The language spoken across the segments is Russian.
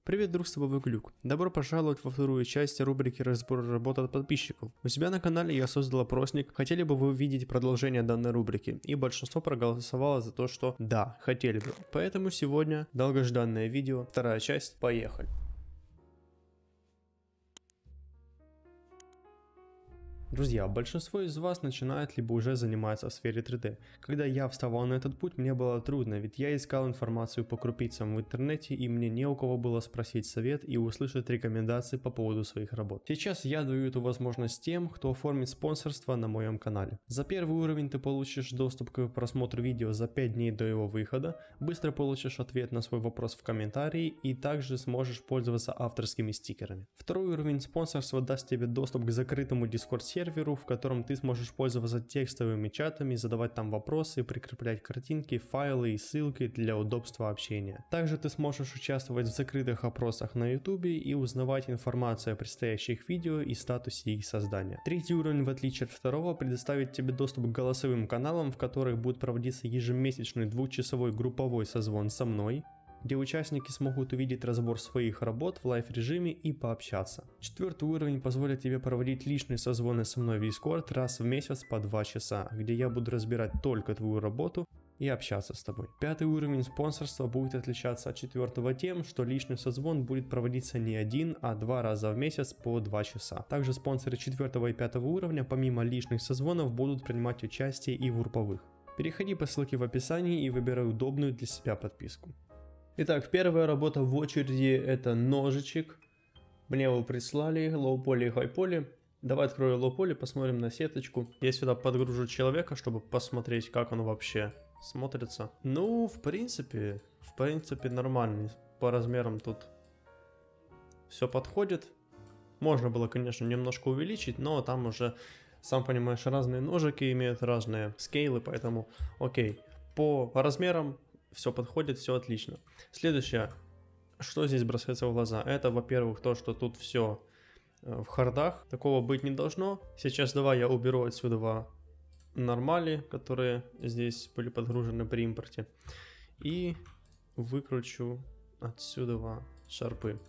Привет, друг, с тобой Выглюк. Добро пожаловать во вторую часть рубрики «Разбор работ от подписчиков». У себя на канале я создал опросник, хотели бы вы увидеть продолжение данной рубрики, и большинство проголосовало за то, что да, хотели бы. Поэтому сегодня долгожданное видео, вторая часть, поехали. Друзья, большинство из вас начинает либо уже занимается в сфере 3D. Когда я вставал на этот путь, мне было трудно, ведь я искал информацию по крупицам в интернете, и мне не у кого было спросить совет и услышать рекомендации по поводу своих работ. Сейчас я даю эту возможность тем, кто оформит спонсорство на моем канале. За первый уровень ты получишь доступ к просмотру видео за 5 дней до его выхода, быстро получишь ответ на свой вопрос в комментарии и также сможешь пользоваться авторскими стикерами. Второй уровень спонсорства даст тебе доступ к закрытому Discord-серверу, в котором ты сможешь пользоваться текстовыми чатами, задавать там вопросы, прикреплять картинки, файлы и ссылки для удобства общения. Также ты сможешь участвовать в закрытых опросах на YouTube и узнавать информацию о предстоящих видео и статусе их создания. Третий уровень, в отличие от второго, предоставит тебе доступ к голосовым каналам, в которых будет проводиться ежемесячный двухчасовой групповой созвон со мной, где участники смогут увидеть разбор своих работ в лайв-режиме и пообщаться. Четвертый уровень позволит тебе проводить личные созвоны со мной в Discord раз в месяц по 2 часа, где я буду разбирать только твою работу и общаться с тобой. Пятый уровень спонсорства будет отличаться от четвертого тем, что личный созвон будет проводиться не один, а 2 раза в месяц по 2 часа. Также спонсоры четвертого и пятого уровня помимо личных созвонов будут принимать участие и в групповых. Переходи по ссылке в описании и выбирай удобную для себя подписку. Итак, первая работа в очереди — это ножичек. Мне его прислали, лоу-поли и хай-поли. Давай открою лоу-поли, посмотрим на сеточку. Я сюда подгружу человека, чтобы посмотреть, как он вообще смотрится. Ну, в принципе нормальный. По размерам тут все подходит. Можно было, конечно, немножко увеличить, но там уже, сам понимаешь, разные ножики имеют разные скейлы, поэтому окей. По размерам все подходит, все отлично. Следующее, что здесь бросается в глаза, это, во-первых, то, что тут все в хардах. Такого быть не должно. Сейчас давай я уберу отсюда нормали, которые здесь были подгружены при импорте. И выкручу отсюда шарпы.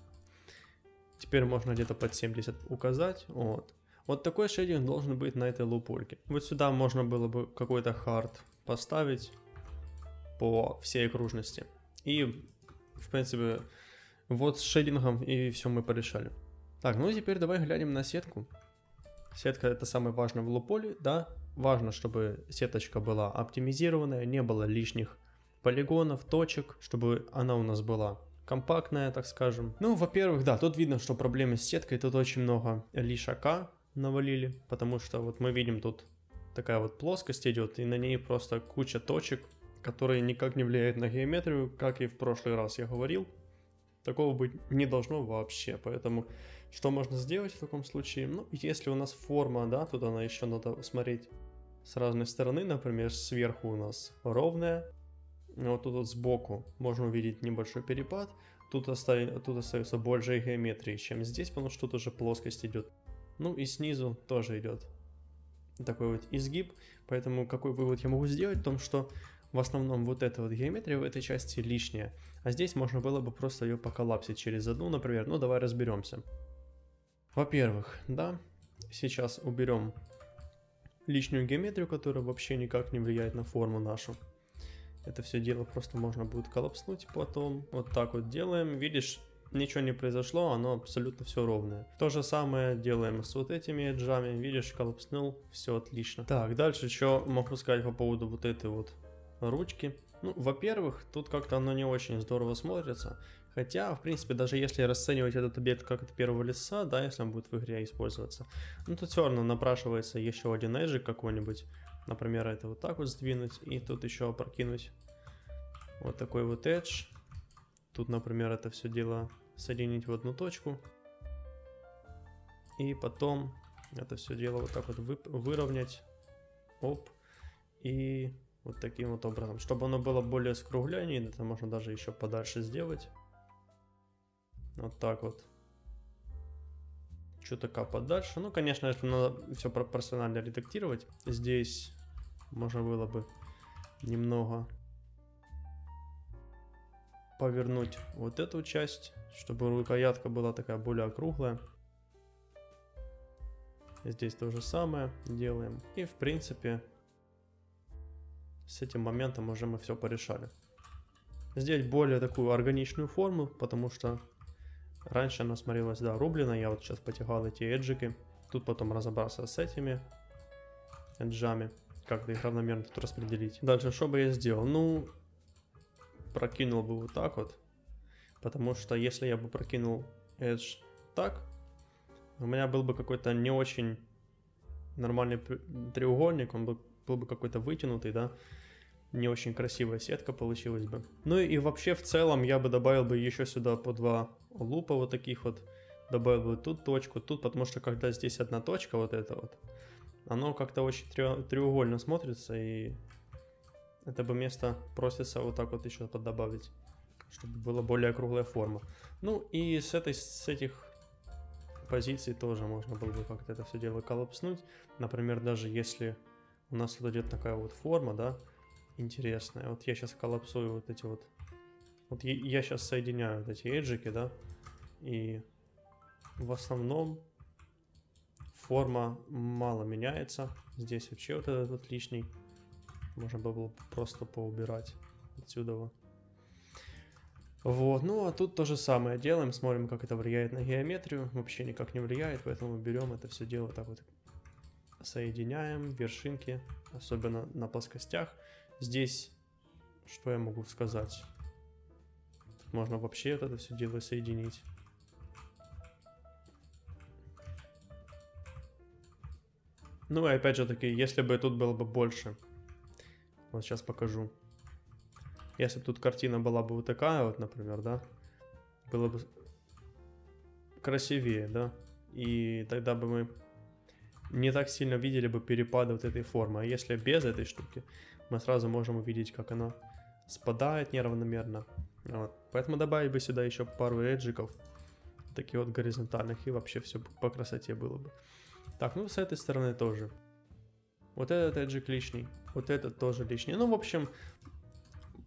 Теперь можно где-то под 70 указать. Вот такой шейдинг должен быть на этой лоу-польке. Вот сюда можно было бы какой-то хард поставить по всей окружности. И, в принципе, вот с шейдингом и все мы порешали. Так, ну и теперь давай глянем на сетку. Сетка — это самое важное в лоу-поле, да. Важно, чтобы сеточка была оптимизированная, не было лишних полигонов, точек, чтобы она у нас была компактная, так скажем. Ну, во-первых, да, тут видно, что проблемы с сеткой. Тут очень много лишака навалили, потому что вот мы видим, тут такая вот плоскость идет, и на ней просто куча точек, которые никак не влияют на геометрию, как и в прошлый раз я говорил. Такого быть не должно вообще, поэтому что можно сделать в таком случае? Ну, если у нас форма, да, тут она еще надо смотреть с разной стороны, например, сверху у нас ровная, вот тут вот сбоку можно увидеть небольшой перепад, тут остается больше геометрии, чем здесь, потому что тут уже плоскость идет. Ну и снизу тоже идет такой вот изгиб, поэтому какой вывод я могу сделать в том, что в основном вот эта вот геометрия в этой части лишняя, а здесь можно было бы просто ее поколлапсить через одну, например. Ну, давай разберемся. Во-первых, да, сейчас уберем лишнюю геометрию, которая вообще никак не влияет на форму нашу. Это все дело просто можно будет коллапснуть потом. Вот так вот делаем. Видишь, ничего не произошло, оно абсолютно все ровное. То же самое делаем с вот этими эджами. Видишь, коллапснул, все отлично. Так, дальше что могу сказать по поводу вот этой вот ручки. Ну, во-первых, тут как-то оно не очень здорово смотрится. Хотя, в принципе, даже если расценивать этот объект как от первого лица, да, если он будет в игре использоваться, ну, тут все равно напрашивается еще один эджик какой-нибудь. Например, это вот так вот сдвинуть и тут еще опрокинуть вот такой вот эдж. Тут, например, это все дело соединить в одну точку. И потом это все дело вот так вот выровнять. Оп. И вот таким вот образом. Чтобы оно было более скругленнее, это можно даже еще подальше сделать. Вот так вот. Чутка подальше. Ну, конечно, это надо все пропорционально редактировать. Здесь можно было бы немного повернуть вот эту часть, чтобы рукоятка была такая более округлая. Здесь то же самое делаем. И в принципе с этим моментом уже мы все порешали. Сделать более такую органичную форму, потому что раньше она смотрелась, да, рублено. Я вот сейчас потягал эти эджики. Тут потом разобрался с этими эджами. Как-то их равномерно тут распределить. Дальше, что бы я сделал? Ну, прокинул бы вот так вот. Потому что если я бы прокинул эдж так, у меня был бы какой-то не очень нормальный треугольник. Он был бы какой-то вытянутый, да. Не очень красивая сетка получилась бы. Ну и вообще в целом я бы добавил бы еще сюда по 2 лупа вот таких вот. Добавил бы тут точку, тут, потому что когда здесь одна точка, вот это вот, оно как-то очень треугольно смотрится, и это бы место просится вот так вот еще поддобавить, чтобы была более круглая форма. Ну и с этих позиций тоже можно было бы как-то это все дело коллапснуть. Например, даже если у нас тут идет такая вот форма, да, интересная. Вот я сейчас коллапсую вот эти вот. Вот я сейчас соединяю вот эти эджики, да. И в основном форма мало меняется. Здесь вообще вот этот вот лишний. Можно было просто поубирать отсюда. Вот, ну а тут то же самое делаем. Смотрим, как это влияет на геометрию. Вообще никак не влияет, поэтому берем это все дело так вот. Соединяем вершинки, особенно на плоскостях. Здесь, что я могу сказать? Тут можно вообще вот это все дело соединить. Ну и опять же таки, если бы тут было бы больше. Вот сейчас покажу. Если бы тут картина была бы вот такая вот, например, да, было бы красивее, да. И тогда бы мы не так сильно видели бы перепады вот этой формы. А если без этой штуки, мы сразу можем увидеть, как она спадает неравномерно. Вот. Поэтому добавить бы сюда еще пару эджиков, таких вот горизонтальных, и вообще все по красоте было бы. Так, ну с этой стороны тоже. Вот этот эджик лишний, вот этот тоже лишний. Ну, в общем,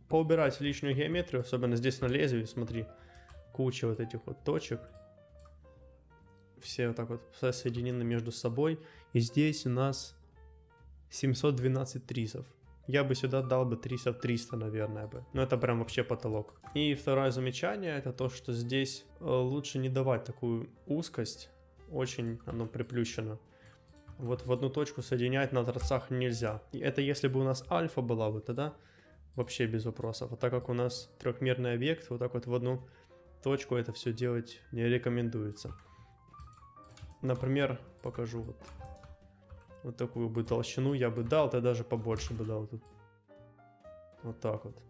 поубирать лишнюю геометрию, особенно здесь на лезвии, смотри, куча вот этих вот точек. Все вот так вот соединены между собой. И здесь у нас 712 трисов. Я бы сюда дал бы трисов 300, наверное бы. Но это прям вообще потолок. И второе замечание, это то, что здесь лучше не давать такую узкость. Очень оно приплющено. Вот в одну точку соединять на торцах нельзя. И это если бы у нас альфа была бы, тогда вообще без вопросов. А так как у нас трехмерный объект, вот так вот в одну точку это все делать не рекомендуется. Например, покажу вот такую бы толщину я бы дал, то даже побольше бы дал тут. Вот так вот.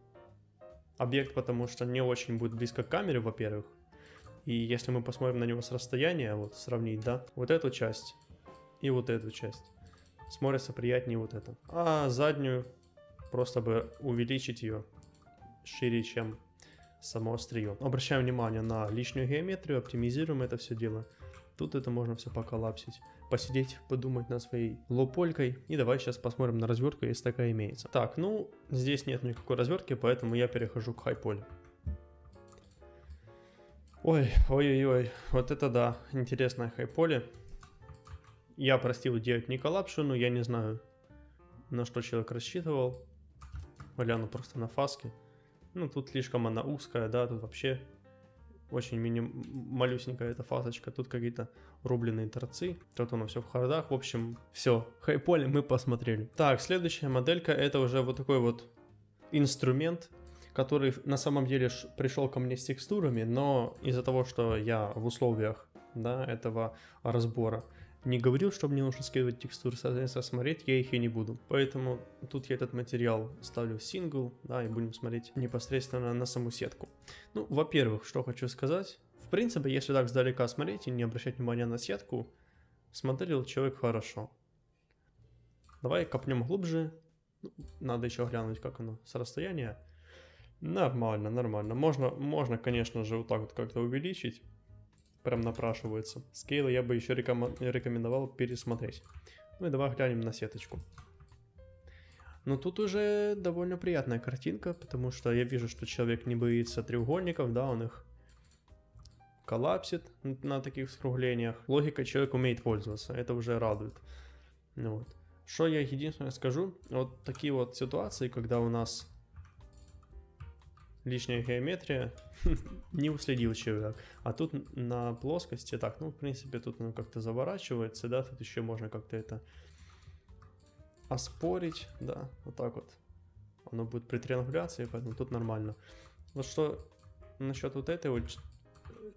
Объект, потому что не очень будет близко к камере, во-первых. И если мы посмотрим на него с расстояния, вот сравнить, да, вот эту часть и вот эту часть, смотрится приятнее вот это. А заднюю просто бы увеличить ее шире, чем само острие. Обращаем внимание на лишнюю геометрию, оптимизируем это все дело. Тут это можно все поколлапсить, посидеть, подумать над своей лополькой. И давай сейчас посмотрим на развертку, если такая имеется. Так, ну, здесь нет никакой развертки, поэтому я перехожу к хайполе. Ой-ой-ой, вот это да, интересное хайполе. Я простил делать не коллапшу, но я не знаю, на что человек рассчитывал. Гляну просто на фаски. Ну, тут слишком она узкая, да, тут вообще очень малюсенькая эта фасочка. Тут какие-то рубленые торцы. Тут оно все в хардах. В общем, все, хайполе мы посмотрели. Так, следующая моделька, это уже вот такой вот инструмент, который на самом деле пришел ко мне с текстурами, но из-за того, что я в условиях, да, этого разбора не говорил, что мне нужно скидывать текстуры, соответственно, смотреть я их и не буду. Поэтому тут я этот материал ставлю в сингл, да, и будем смотреть непосредственно на саму сетку. Ну, во-первых, что хочу сказать. В принципе, если так сдалека смотреть и не обращать внимания на сетку, смотрел человек хорошо. Давай копнем глубже. Надо еще глянуть, как оно с расстояния. Нормально, нормально. Можно, конечно же, вот так вот как-то увеличить. Прям напрашивается. Скейлы я бы еще рекомендовал пересмотреть. Ну и давай глянем на сеточку. Но тут уже довольно приятная картинка, потому что я вижу, что человек не боится треугольников, да, он их коллапсит на таких скруглениях. Логикой человек умеет пользоваться, это уже радует. Ну вот. Что я единственное скажу, вот такие вот ситуации, когда у нас лишняя геометрия, не уследил человек. А тут на плоскости, так, ну, в принципе, тут оно как-то заворачивается, да, тут еще можно как-то это оспорить, да, вот так вот. Оно будет при триангуляции, поэтому тут нормально. Вот что насчет вот этой вот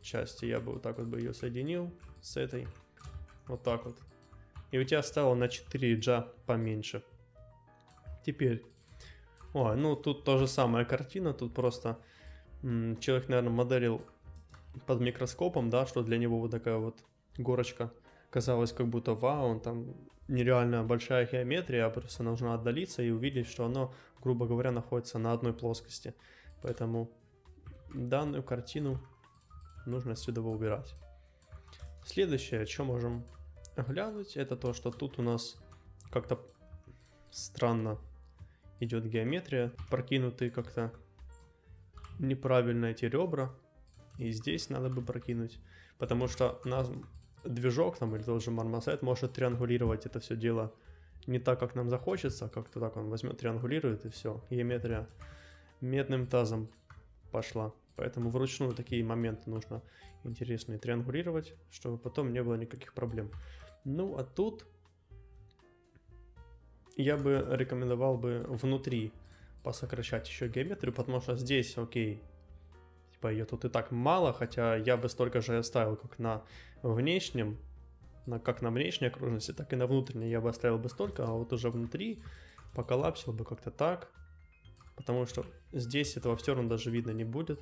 части, я бы вот так вот бы ее соединил с этой, вот так вот. И у тебя стало на 4 джа поменьше. Теперь, ну тут то же самая картина, тут просто человек, наверное, моделил под микроскопом, да, что для него вот такая вот горочка казалась как будто вау, там нереально большая геометрия, а просто нужно отдалиться и увидеть, что оно, грубо говоря, находится на одной плоскости. Поэтому данную картину нужно отсюда убирать. Следующее, что можем глянуть, это то, что тут у нас как-то странно идет геометрия, прокинутые как-то неправильно эти ребра, и здесь надо бы прокинуть, потому что нас движок там или тот же Marmoset может триангулировать это все дело не так, как нам захочется, как-то так он возьмет, триангулирует, и все, геометрия медным тазом пошла. Поэтому вручную такие моменты нужно интересные триангулировать, чтобы потом не было никаких проблем. Ну, а тут я бы рекомендовал бы внутри посокращать еще геометрию, потому что здесь, окей, типа ее тут и так мало, хотя я бы столько же оставил, как на внешнем, как на внешней окружности, так и на внутренней я бы оставил бы столько, а вот уже внутри поколлапсил бы как-то так, потому что здесь этого все равно даже видно не будет.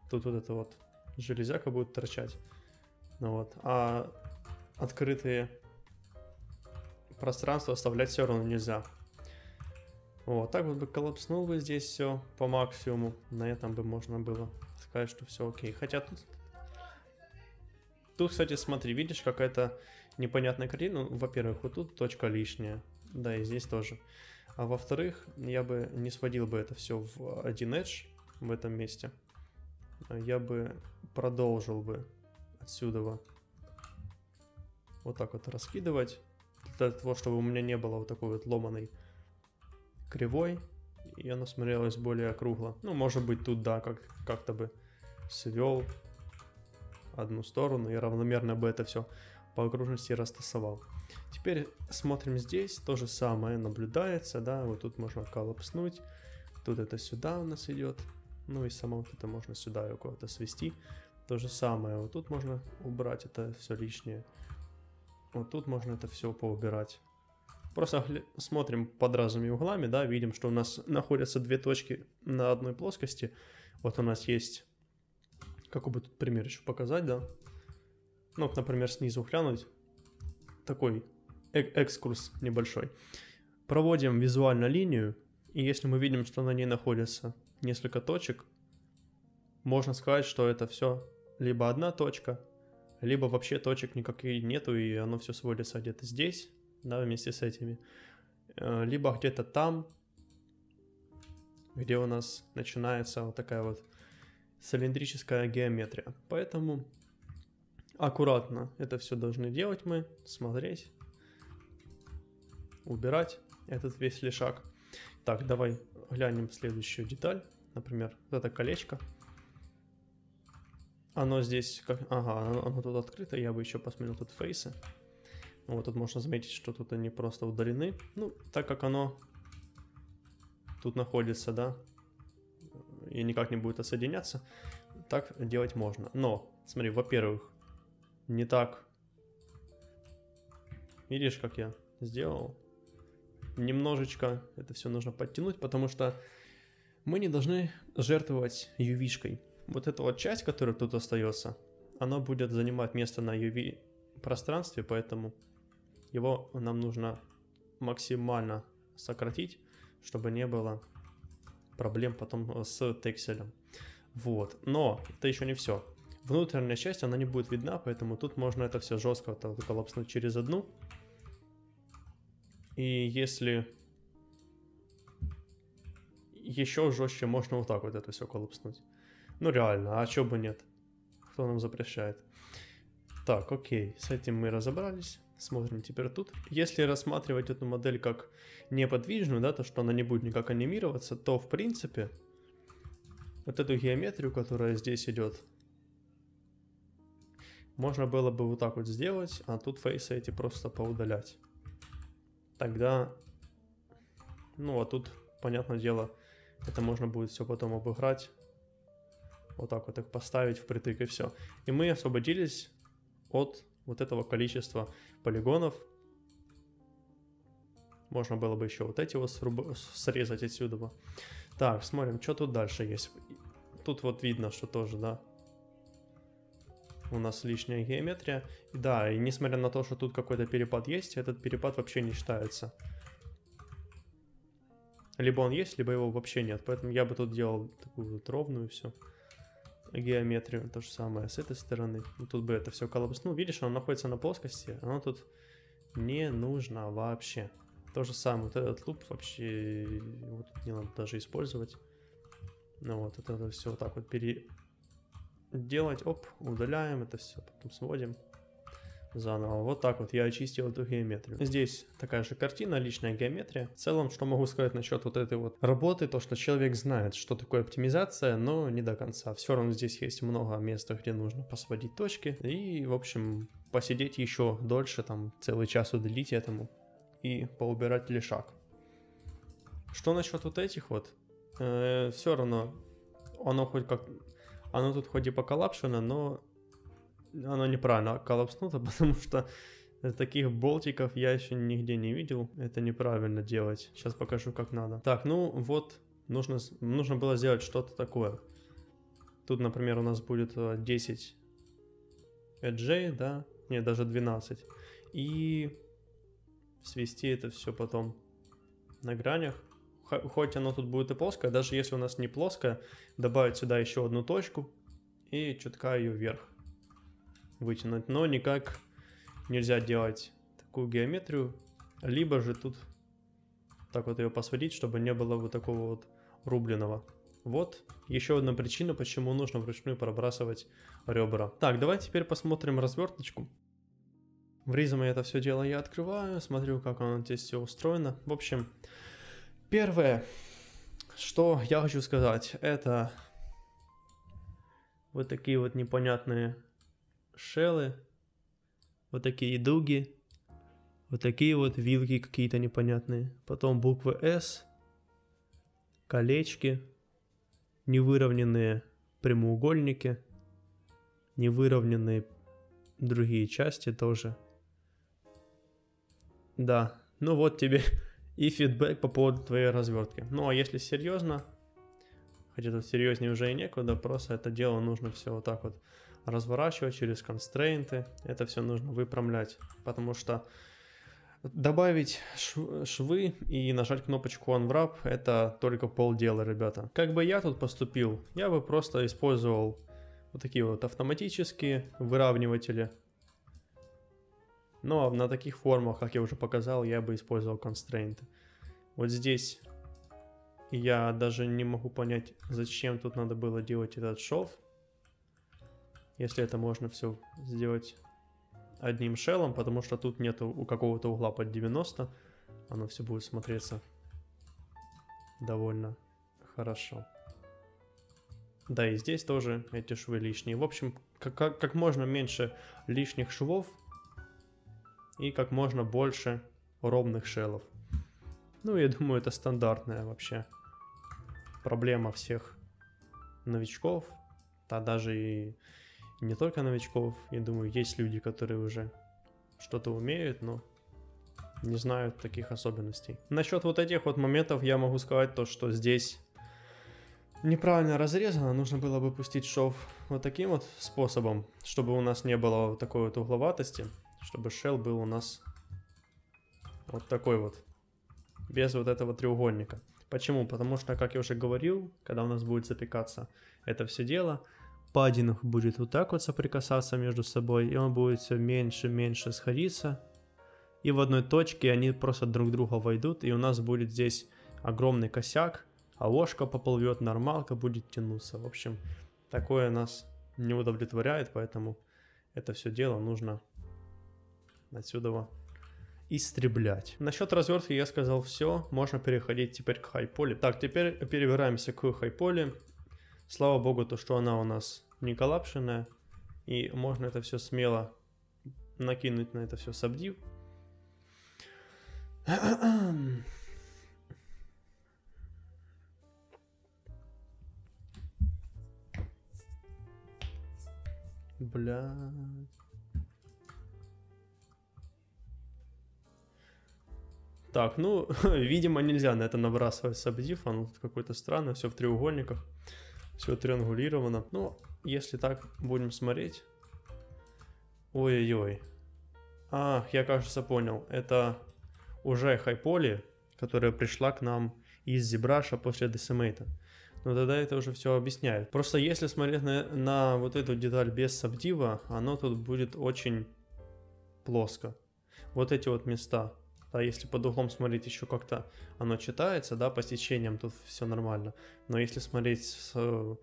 Тут вот эта вот железяка будет торчать. Ну вот. А открытые пространства оставлять все равно нельзя. Вот, так вот бы коллапснул бы здесь все по максимуму. На этом бы можно было сказать, что все окей. Хотя тут, кстати, смотри, видишь, какая-то непонятная картина. Ну, во-первых, вот тут точка лишняя. Да, и здесь тоже. А во-вторых, я бы не сводил бы это все в один edge в этом месте. Я бы продолжил бы отсюда вот так вот раскидывать, для того, чтобы у меня не было вот такой вот ломаной кривой, и она смотрелась более кругло. Ну, может быть, тут, да, как-то бы свел одну сторону и равномерно бы это все по окружности растасовал. Теперь смотрим здесь, то же самое наблюдается, да, вот тут можно коллапснуть, тут это сюда у нас идет. Ну и само вот это можно сюда у кого-то свести. То же самое. Вот тут можно убрать это все лишнее. Вот тут можно это все поубирать. Просто смотрим под разными углами, да, видим, что у нас находятся две точки на одной плоскости. Вот у нас есть, какой бы тут пример еще показать, да. Ну, например, снизу глянуть. Такой экскурс небольшой. Проводим визуально линию. И если мы видим, что на ней находится несколько точек, можно сказать, что это все либо одна точка, либо вообще точек никаких нету, и оно все сводится где-то здесь, да, вместе с этими, либо где-то там, где у нас начинается вот такая вот цилиндрическая геометрия. Поэтому аккуратно это все должны делать мы, смотреть, убирать этот весь лишак. Так, давай глянем следующую деталь. Например, вот это колечко. Оно здесь, оно тут открыто. Я бы еще посмотрел тут фейсы. Вот тут можно заметить, что тут они просто удалены. Ну, так как оно тут находится, да, и никак не будет отсоединяться, так делать можно. Но, смотри, во-первых, не так. Видишь, как я сделал? Немножечко это все нужно подтянуть, потому что мы не должны жертвовать UV-шкой. Вот эта вот часть, которая тут остается, она будет занимать место на UV пространстве, поэтому его нам нужно максимально сократить, чтобы не было проблем потом с текселем. Вот, но это еще не все. Внутренняя часть, она не будет видна, поэтому тут можно это все жестко коллапснуть через одну. И если еще жестче можно вот так вот это все коллапснуть. Ну реально, а чё бы нет? Кто нам запрещает? Так, окей, с этим мы разобрались. Смотрим теперь тут. Если рассматривать эту модель как неподвижную, да, то что она не будет никак анимироваться, то в принципе вот эту геометрию, которая здесь идет, можно было бы вот так вот сделать, а тут фейсы эти просто поудалять. Тогда, ну а тут, понятное дело, это можно будет все потом обыграть. Вот так вот их поставить впритык и все. И мы освободились от вот этого количества полигонов. Можно было бы еще вот эти вот срезать отсюда. Так, смотрим, что тут дальше есть. Тут вот видно, что тоже, да, у нас лишняя геометрия. Да, и несмотря на то, что тут какой-то перепад есть, этот перепад вообще не считается. Либо он есть, либо его вообще нет. Поэтому я бы тут делал такую вот ровную все геометрию. То же самое с этой стороны. Тут бы это все коллапснул. Видишь, оно находится на плоскости. Оно тут не нужно вообще. То же самое. Вот этот луп вообще его тут не надо даже использовать. Ну вот, это все вот так вот делать, оп, удаляем это все, потом сводим заново. Вот так вот я очистил эту геометрию. Здесь такая же картина, личная геометрия. В целом, что могу сказать насчет вот этой вот работы, то что человек знает, что такое оптимизация, но не до конца. Все равно здесь есть много места, где нужно посводить точки и, в общем, посидеть еще дольше, там целый час уделить этому и поубирать лишак. Что насчет вот этих вот? Все равно оно хоть как... Оно тут хоть и поколлапшено, но оно неправильно коллапснуто, потому что таких болтиков я еще нигде не видел. Это неправильно делать. Сейчас покажу, как надо. Так, ну вот, нужно было сделать что-то такое. Тут, например, у нас будет 10 эджей, да? Нет, даже 12. И свести это все потом на гранях. Хоть оно тут будет и плоское, даже если у нас не плоское, добавить сюда еще одну точку и чутка ее вверх вытянуть. Но никак нельзя делать такую геометрию, либо же тут так вот ее посводить, чтобы не было вот такого вот рубленого. Вот еще одна причина, почему нужно вручную пробрасывать ребра. Так, давайте теперь посмотрим разверточку. В Ризме это все дело я открываю, смотрю, как оно здесь все устроено. В общем, первое, что я хочу сказать, это вот такие вот непонятные шеллы, вот такие дуги, вот такие вот вилки какие-то непонятные, потом буквы S, колечки, невыровненные прямоугольники, невыровненные другие части тоже. Да, ну вот тебе и фидбэк по поводу твоей развертки. Ну а если серьезно, хотя тут серьезнее уже и некуда, просто это дело нужно все вот так вот разворачивать через констрейнты. Это все нужно выпрямлять, потому что добавить швы и нажать кнопочку Unwrap это только полдела, ребята. Как бы я тут поступил? Я бы просто использовал вот такие вот автоматические выравниватели. Но на таких формах, как я уже показал, я бы использовал констрейнты. Вот здесь я даже не могу понять, зачем тут надо было делать этот шов. Если это можно все сделать одним шеллом, потому что тут нету у какого-то угла под 90. Оно все будет смотреться довольно хорошо. Да, и здесь тоже эти швы лишние. В общем, как можно меньше лишних швов и как можно больше ровных шеллов. Ну, я думаю, это стандартная вообще проблема всех новичков, да даже и не только новичков. Я думаю, есть люди, которые уже что-то умеют, но не знают таких особенностей. Насчет вот этих вот моментов я могу сказать то, что здесь неправильно разрезано. Нужно было бы пустить шов вот таким вот способом, чтобы у нас не было вот такой вот угловатости, чтобы шелл был у нас вот такой вот, без вот этого треугольника. Почему? Потому что, как я уже говорил, когда у нас будет запекаться это все дело, паддинг будет вот так вот соприкасаться между собой, и он будет все меньше и меньше сходиться. И в одной точке они просто друг в друга войдут, и у нас будет здесь огромный косяк, а ложка поплывет, нормалка будет тянуться. В общем, такое нас не удовлетворяет, поэтому это все дело нужно отсюда истреблять. Насчет развертки я сказал все, можно переходить теперь к хайполи. Так, теперь перебираемся к хайполи. Слава богу, то, что она у нас не коллапшенная, и можно это все смело накинуть на это все сабдив. Бля. Так, ну, видимо, нельзя на это набрасывать сабдив, оно тут какое-то странное, все в треугольниках, все триангулировано. Ну, если так будем смотреть... Ой-ой-ой. А, я, кажется, понял. Это уже хайполи, которая пришла к нам из ZBrush после Decimate. Но тогда это уже все объясняет. Просто если смотреть на вот эту деталь без сабдива, оно тут будет очень плоско. Вот эти вот места. Да, если под углом смотреть еще как-то оно читается, да, по сечениям тут все нормально. Но если смотреть с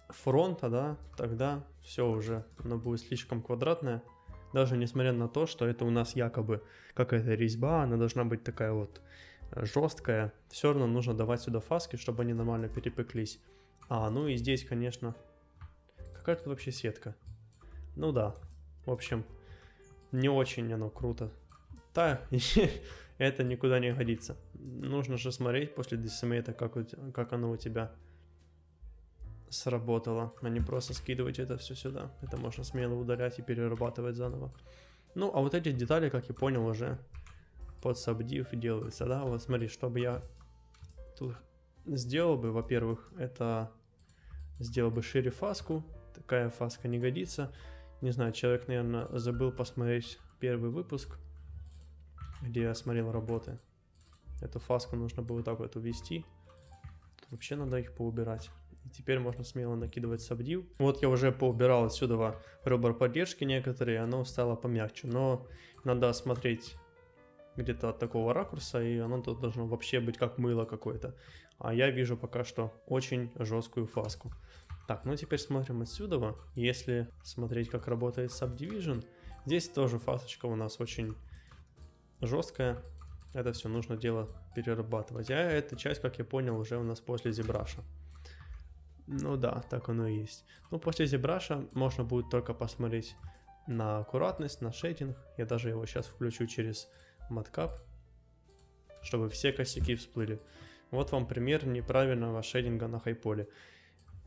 фронта, да, тогда все уже, оно будет слишком квадратное. Даже несмотря на то, что это у нас якобы какая-то резьба, она должна быть такая вот жесткая. Все равно нужно давать сюда фаски, чтобы они нормально перепеклись. Ну и здесь, конечно, какая тут вообще сетка. Ну да, в общем, не очень оно круто. Да, это никуда не годится. Нужно же смотреть после Decimate, как оно у тебя сработало, а не просто скидывать это все сюда. Это можно смело удалять и перерабатывать заново. Ну, а вот эти детали, как я понял, уже под сабдив делаются, да? Вот смотри, чтобы я тут сделал бы, во-первых, это сделал бы шире фаску. Такая фаска не годится. Не знаю, человек, наверное, забыл посмотреть первый выпуск, где я смотрел работы. Эту фаску нужно было вот так вот увести. Тут вообще надо их поубирать. И теперь можно смело накидывать сабдив. Вот я уже поубирал отсюда ребра поддержки некоторые, оно стало помягче. Но надо смотреть где-то от такого ракурса, и оно тут должно вообще быть как мыло какое-то. А я вижу пока что очень жесткую фаску. Так, ну теперь смотрим отсюда. Если смотреть, как работает Subdivision, здесь тоже фасочка у нас очень жесткая. Это все нужно дело перерабатывать. А эта часть, как я понял, уже у нас после ZBrush. Ну да, так оно и есть. Ну, после ZBrush можно будет только посмотреть на аккуратность, на шейдинг. Я даже его сейчас включу через MatCap, чтобы все косяки всплыли. Вот вам пример неправильного шейдинга на хайполе.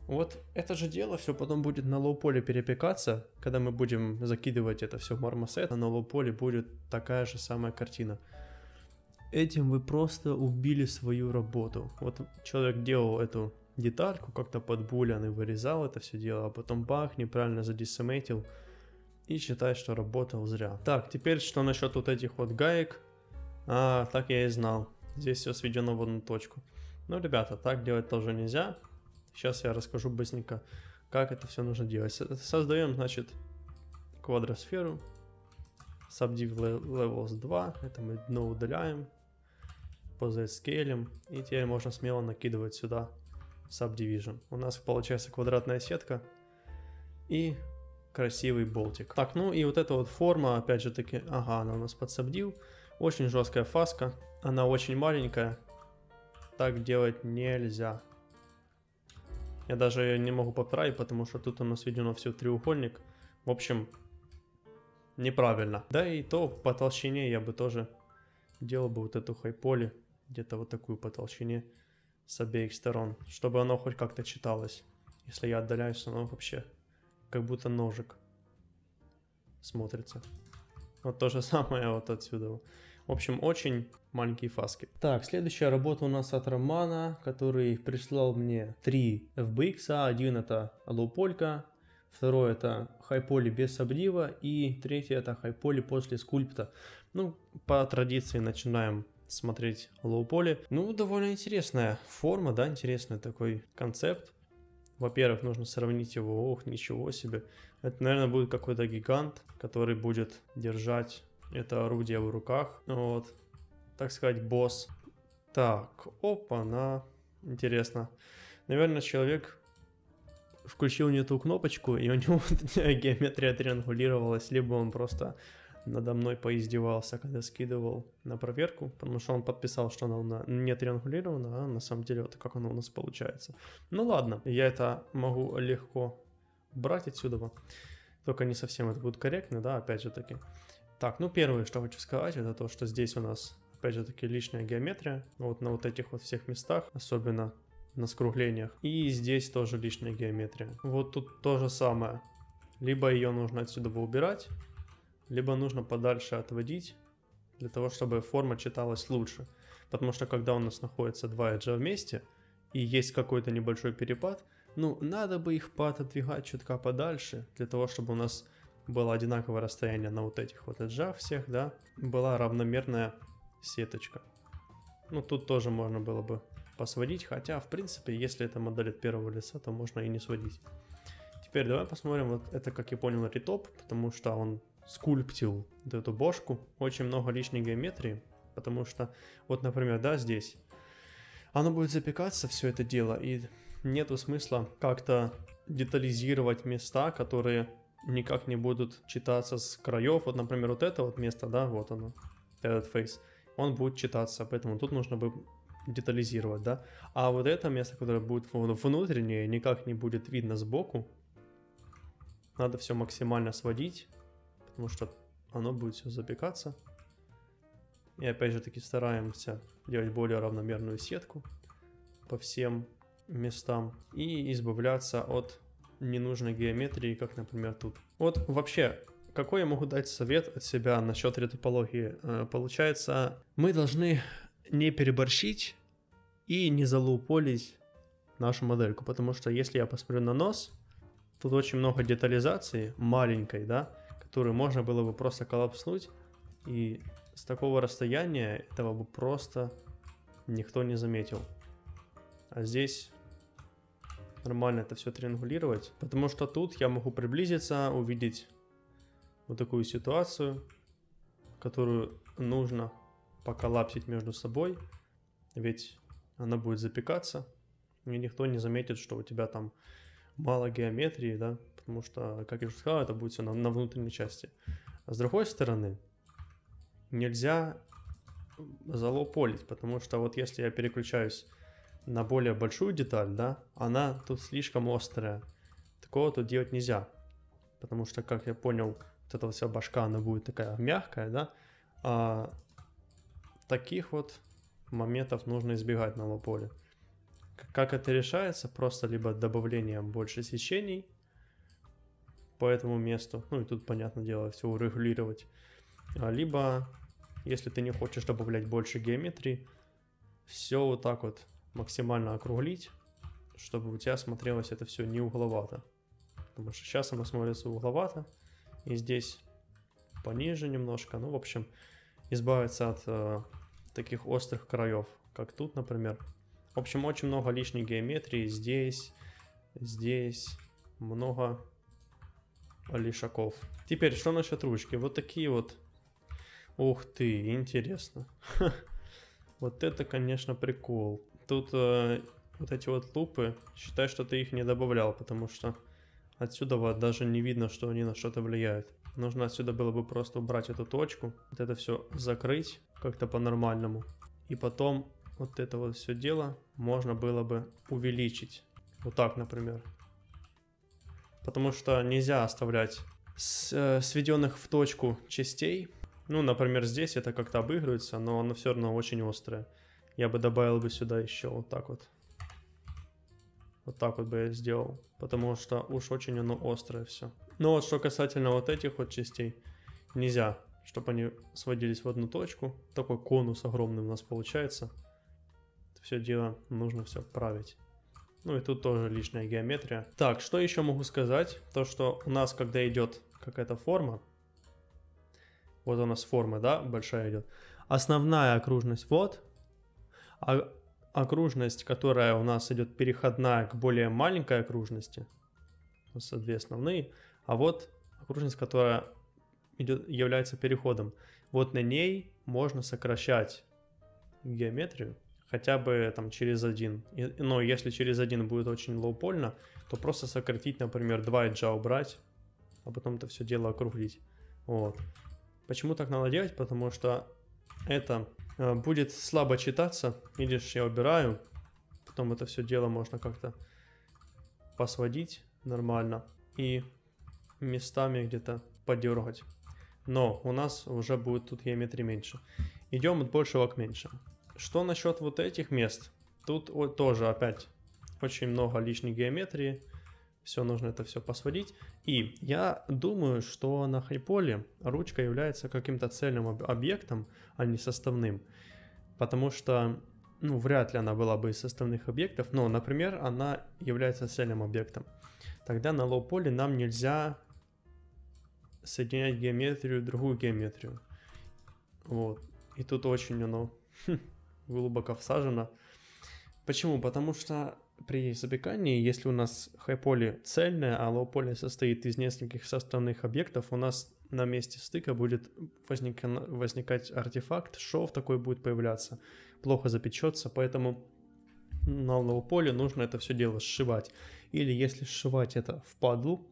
Вот это же дело все потом будет на лоу-поле перепекаться, когда мы будем закидывать это все в мармосет, а на лоу-поле будет такая же самая картина. Этим вы просто убили свою работу. Вот человек делал эту детальку как-то под булиан и вырезал это все дело, а потом бах, неправильно задесимейтил и считает, что работал зря. Так, теперь что насчет вот этих вот гаек? Так я и знал. Здесь все сведено в одну точку. Ну, ребята, так делать тоже нельзя. Сейчас я расскажу быстренько, как это все нужно делать. Создаем, значит, квадросферу. Subdiv Levels 2. Это мы дно удаляем. По Z-скейлем. И теперь можно смело накидывать сюда Subdivision. У нас получается квадратная сетка и красивый болтик. Так, ну и вот эта вот форма, опять же таки, она у нас под Subdiv. Очень жесткая фаска. Она очень маленькая. Так делать нельзя. Я даже не могу поправить, потому что тут у нас введено все в треугольник. В общем, неправильно. Да и то по толщине я бы тоже делал бы вот эту хайполи. Где-то вот такую по толщине с обеих сторон. Чтобы оно хоть как-то читалось. Если я отдаляюсь, оно вообще как будто ножик смотрится. Вот то же самое вот отсюда. В общем, очень маленькие фаски. Так, следующая работа у нас от Романа, который прислал мне 3 FBX. Один это лоу-полька, второй это хайполи без сабдива и третий это хайполи после скульпта. Ну, по традиции начинаем смотреть лоу-поли. Ну, довольно интересная форма, да, интересный такой концепт. Во-первых, нужно сравнить его, ох, ничего себе. Это, наверное, будет какой-то гигант, который будет держать это орудие в руках. Вот, так сказать, босс. Так, опа-на. Интересно. Наверное, человек включил не ту кнопочку, и у него геометрия триангулировалась, либо он просто надо мной поиздевался, когда скидывал на проверку, потому что он подписал, что она не триангулирована, а на самом деле вот как оно у нас получается. Ну ладно, я это могу легко брать отсюда, только не совсем это будет корректно, да, опять же таки. Так, ну первое, что хочу сказать, это то, что здесь у нас, опять же таки, лишняя геометрия, вот на вот этих вот всех местах, особенно на скруглениях. И здесь тоже лишняя геометрия. Вот тут то же самое. Либо ее нужно отсюда убирать, либо нужно подальше отводить, для того, чтобы форма читалась лучше. Потому что когда у нас находятся два эджа вместе, и есть какой-то небольшой перепад, ну, надо бы их пододвигать чутка подальше, для того, чтобы у нас было одинаковое расстояние на вот этих вот эджах всех, да, была равномерная сеточка. Ну, тут тоже можно было бы посводить, хотя, в принципе, если это модель от первого лица, то можно и не сводить. Теперь давай посмотрим, вот это, как я понял, ретоп, потому что он скульптил вот эту бошку, очень много лишней геометрии, потому что, вот, например, да, здесь, оно будет запекаться, все это дело, и нету смысла как-то детализировать места, которые никак не будут читаться с краев. Вот, например, вот это вот место, да, вот оно, этот фейс, он будет читаться, поэтому тут нужно бы детализировать, да. А вот это место, которое будет внутреннее, никак не будет видно сбоку, надо все максимально сводить, потому что оно будет все запекаться. И опять же таки стараемся делать более равномерную сетку по всем местам и избавляться от ненужной геометрии, как, например, тут. Вот вообще, какой я могу дать совет от себя насчет ретопологии? Получается, мы должны не переборщить и не залуполить нашу модельку, потому что если я посмотрю на нос, тут очень много детализации маленькой, да, которую можно было бы просто коллапснуть, и с такого расстояния этого бы просто никто не заметил. А здесь нормально это все триангулировать, потому что тут я могу приблизиться, увидеть вот такую ситуацию, которую нужно поколлапсить между собой, ведь она будет запекаться, и никто не заметит, что у тебя там мало геометрии, да, потому что, как я уже сказал, это будет все на внутренней части. А с другой стороны, нельзя залополить, потому что вот если я переключаюсь на более большую деталь, да, она тут слишком острая. Такого тут делать нельзя, потому что, как я понял, вот эта вся башка, она будет такая мягкая, да, а таких вот моментов нужно избегать на лополе. Как это решается? Просто либо добавлением больше сечений по этому месту, ну и тут, понятное дело, все урегулировать, либо, если ты не хочешь добавлять больше геометрии, все вот так вот максимально округлить, чтобы у тебя смотрелось это все не угловато. Потому что сейчас оно смотрится угловато, и здесь пониже немножко. Ну, в общем, избавиться от таких острых краев, как тут, например. В общем, очень много лишней геометрии здесь много лишаков. Теперь, что насчет ручки? Вот такие вот. Ух ты, интересно. Вот это, конечно, прикол. Тут вот эти вот лупы, считай, что ты их не добавлял, потому что отсюда вот даже не видно, что они на что-то влияют. Нужно отсюда было бы просто убрать эту точку, вот это все закрыть как-то по-нормальному. И потом вот это вот все дело можно было бы увеличить. Вот так, например. Потому что нельзя оставлять сведенных в точку частей. Ну, например, здесь это как-то обыгрывается, но оно все равно очень острое. Я бы добавил бы сюда еще вот так вот. Вот так вот бы я сделал. Потому что уж очень оно острое все. Но вот что касательно вот этих вот частей, нельзя, чтобы они сводились в одну точку. Такой конус огромный у нас получается. Все дело нужно все править. Ну и тут тоже лишняя геометрия. Так, что еще могу сказать? То, что у нас, когда идет какая-то форма, вот у нас форма, да, большая идет. Основная окружность вот, а окружность, которая у нас идет переходная к более маленькой окружности, вот две основные, а вот окружность, которая является переходом. Вот на ней можно сокращать геометрию, хотя бы там через один. Но если через один будет очень лоупольно, то просто сократить, например, 2 эджа убрать, а потом это все дело округлить. Вот. Почему так надо делать? Потому что это будет слабо читаться. Видишь, я убираю, потом это все дело можно как-то посводить нормально и местами где-то подергать. Но у нас уже будет тут геометрии меньше. Идем от большего к меньшему. Что насчет вот этих мест? Тут тоже опять очень много лишней геометрии. Все нужно это все посводить. И я думаю, что на хайполе ручка является каким-то цельным объектом, а не составным. Потому что, ну, вряд ли она была бы из составных объектов. Но, например, она является цельным объектом. Тогда на лоу-поле нам нельзя соединять геометрию, другую геометрию. Вот. И тут очень оно глубоко всажено. Почему? Потому что при запекании, если у нас хайполе цельное, а лоу-поле состоит из нескольких составных объектов, у нас на месте стыка будет возникать артефакт, шов такой будет появляться, плохо запечется, поэтому на лоу-поле нужно это все дело сшивать. Или если сшивать это впадлу,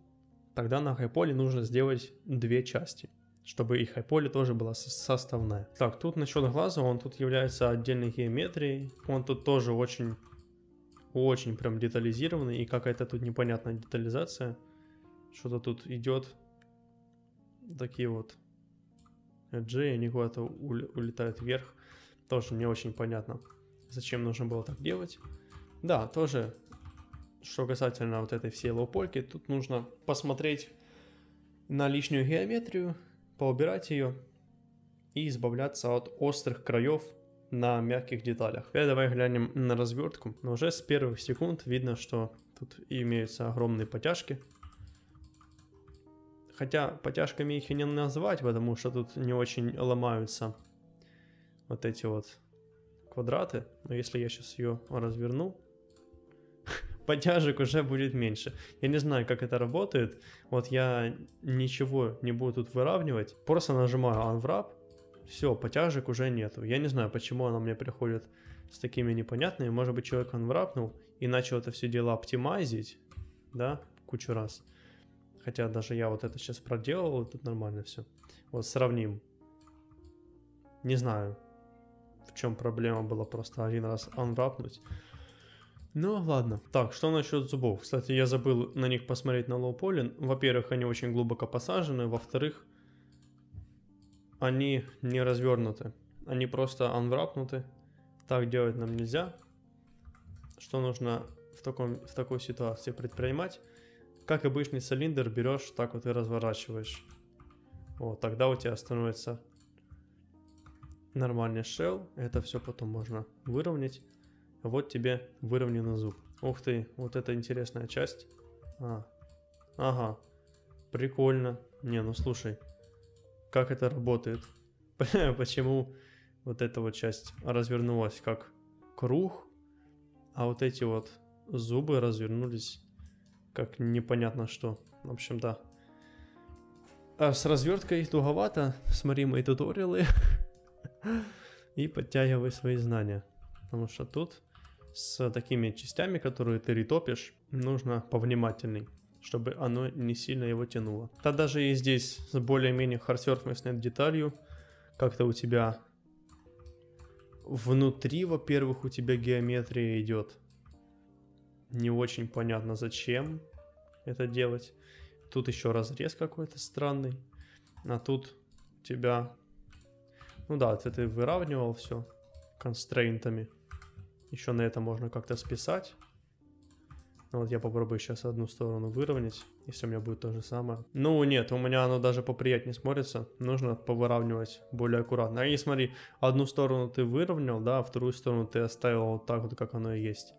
тогда на хайполе нужно сделать 2 части, чтобы и хайполе тоже была составная. Так, тут насчет глаза, он тут является отдельной геометрией, он тут тоже очень прям детализированный, и какая-то тут непонятная детализация. Что-то тут идет, такие вот эджи, они куда-то улетают вверх. Тоже не очень понятно, зачем нужно было так делать. Да, тоже, что касательно вот этой всей лоупольки, тут нужно посмотреть на лишнюю геометрию, поубирать ее и избавляться от острых краев на мягких деталях. Теперь давай глянем на развертку. Но уже с первых секунд видно, что тут имеются огромные потяжки. Хотя потяжками их и не назвать, потому что тут не очень ломаются вот эти вот квадраты. Но если я сейчас ее разверну, потяжек уже будет меньше. Я не знаю, как это работает. Вот я ничего не буду тут выравнивать. Просто нажимаю Unwrap. Все, потяжек уже нету. Я не знаю, почему она мне приходит с такими непонятными. Может быть, человек unwrapнул и начал это все дело оптимизить, да, кучу раз. Хотя даже я вот это сейчас проделал, тут нормально все. Вот сравним. Не знаю, в чем проблема была просто один раз unwrapнуть. Ну, ладно. Так, что насчет зубов? Кстати, я забыл на них посмотреть на лоу-поле. Во-первых, они очень глубоко посажены. Во-вторых, они не развернуты. Они просто unwrapнуты. Так делать нам нельзя. Что нужно в такой ситуации предпринимать? Как обычный цилиндр берешь, так вот и разворачиваешь. Вот, тогда у тебя становится нормальный shell. Это все потом можно выровнять. Вот тебе выровненный зуб. Ух ты, вот это интересная часть. Ага, прикольно. Не, ну слушай, как это работает? Почему вот эта вот часть развернулась как круг, а вот эти вот зубы развернулись как непонятно что. В общем, да. А с разверткой туговато. Смотри мои туториалы и подтягивай свои знания. Потому что тут с такими частями, которые ты ретопишь, нужно повнимательней, чтобы оно не сильно его тянуло. Да даже и здесь с более-менее хардсерфнесной деталью, как-то у тебя внутри, во-первых, у тебя геометрия идет. Не очень понятно, зачем это делать. Тут еще разрез какой-то странный. А тут у тебя... Ну да, ты выравнивал все констрейнтами. Еще на это можно как-то списать. Ну вот я попробую сейчас одну сторону выровнять, если у меня будет то же самое. Ну нет, у меня оно даже поприятнее смотрится. Нужно повыравнивать более аккуратно. И смотри, одну сторону ты выровнял, да, а вторую сторону ты оставил вот так вот, как оно и есть.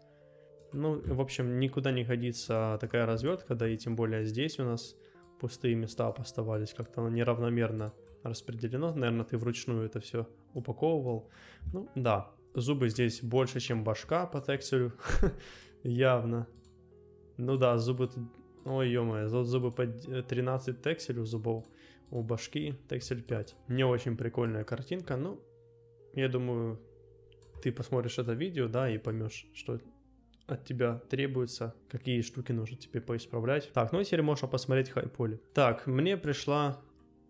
Ну, в общем, никуда не годится такая развертка, да и тем более здесь у нас пустые места оставались. Как-то оно неравномерно распределено. Наверное, ты вручную это все упаковывал. Ну, да, зубы здесь больше, чем башка по текстилю. Явно. Ну да, зубы... Ой, ё-моё, зубы по 13 текстилю зубов. У башки текстиль 5. Не очень прикольная картинка, но я думаю, ты посмотришь это видео, да, и поймешь, что от тебя требуется, какие штуки нужно тебе поисправлять. Так, ну и теперь можно посмотреть хайполи. Так, мне пришла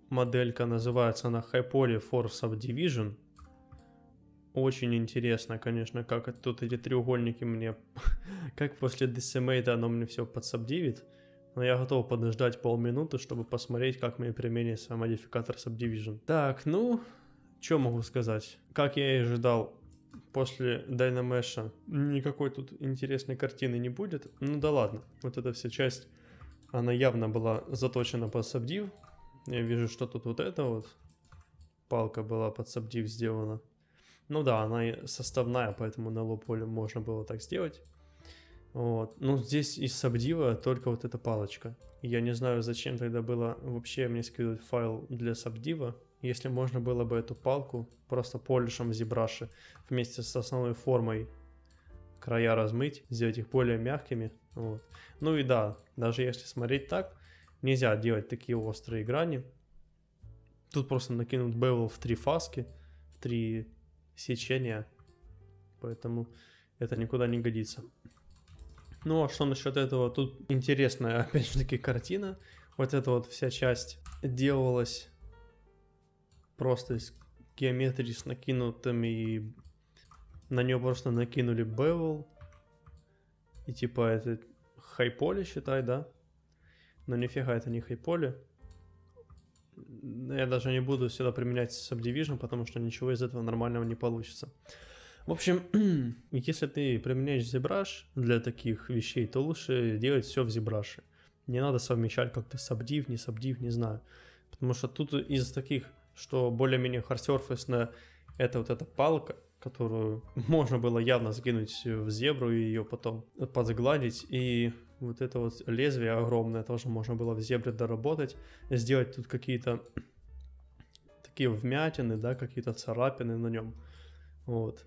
моделька, называется она Hypoly for Subdivision. Очень интересно, конечно, как тут эти треугольники мне, как после Decimate оно мне все подсабдивит. Но я готов подождать полминуты, чтобы посмотреть, как мне применится модификатор Subdivision. Так, ну, что могу сказать? Как я и ожидал, после Dynamesh никакой тут интересной картины не будет. Ну да ладно, вот эта вся часть, она явно была заточена под Subdiv. Я вижу, что тут вот эта вот палка была под Subdiv сделана. Ну да, она составная, поэтому на лоу-поле можно было так сделать. Вот. Ну здесь из Subdiv только вот эта палочка. Я не знаю, зачем тогда было вообще мне скидывать файл для Subdiv, если можно было бы эту палку просто полишем ZBrush вместе с основной формой края размыть, сделать их более мягкими. Вот. Ну и да, даже если смотреть так, нельзя делать такие острые грани. Тут просто накинут bevel в 3 фаски, в 3 сечения, поэтому это никуда не годится. Ну а что насчет этого? Тут интересная, опять же таки, картина. Вот эта вот вся часть делалась просто из геометрии с накинутыми, и на нее просто накинули bevel. И типа это хайполи, считай, да? Но нифига это не хайполи. Я даже не буду сюда применять Subdivision, потому что ничего из этого нормального не получится. В общем, если ты применяешь ZBrush для таких вещей, то лучше делать все в ZBrush. Не надо совмещать как-то Subdiv, не знаю. Потому что тут из таких, что более-менее hardsurface, это вот эта палка, которую можно было явно закинуть в зебру и ее потом подгладить. И вот это вот лезвие огромное тоже можно было в зебре доработать. Сделать тут какие-то такие вмятины, да, какие-то царапины на нем. Вот.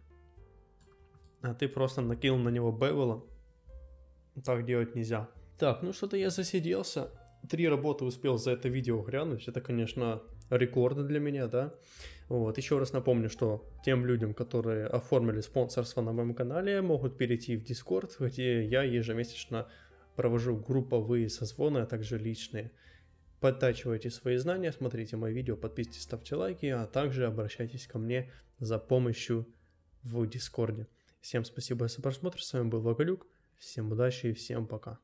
А ты просто накинул на него бевела. Так делать нельзя. Так, ну что-то я засиделся. 3 работы успел за это видео глянуть. Это, конечно, рекорд для меня, да. Вот, еще раз напомню, что тем людям, которые оформили спонсорство на моем канале, могут перейти в Discord, где я ежемесячно провожу групповые созвоны, а также личные. Подтачивайте свои знания, смотрите мои видео, подписывайтесь, ставьте лайки, а также обращайтесь ко мне за помощью в Дискорде. Всем спасибо за просмотр, с вами был Вагалюк, всем удачи и всем пока.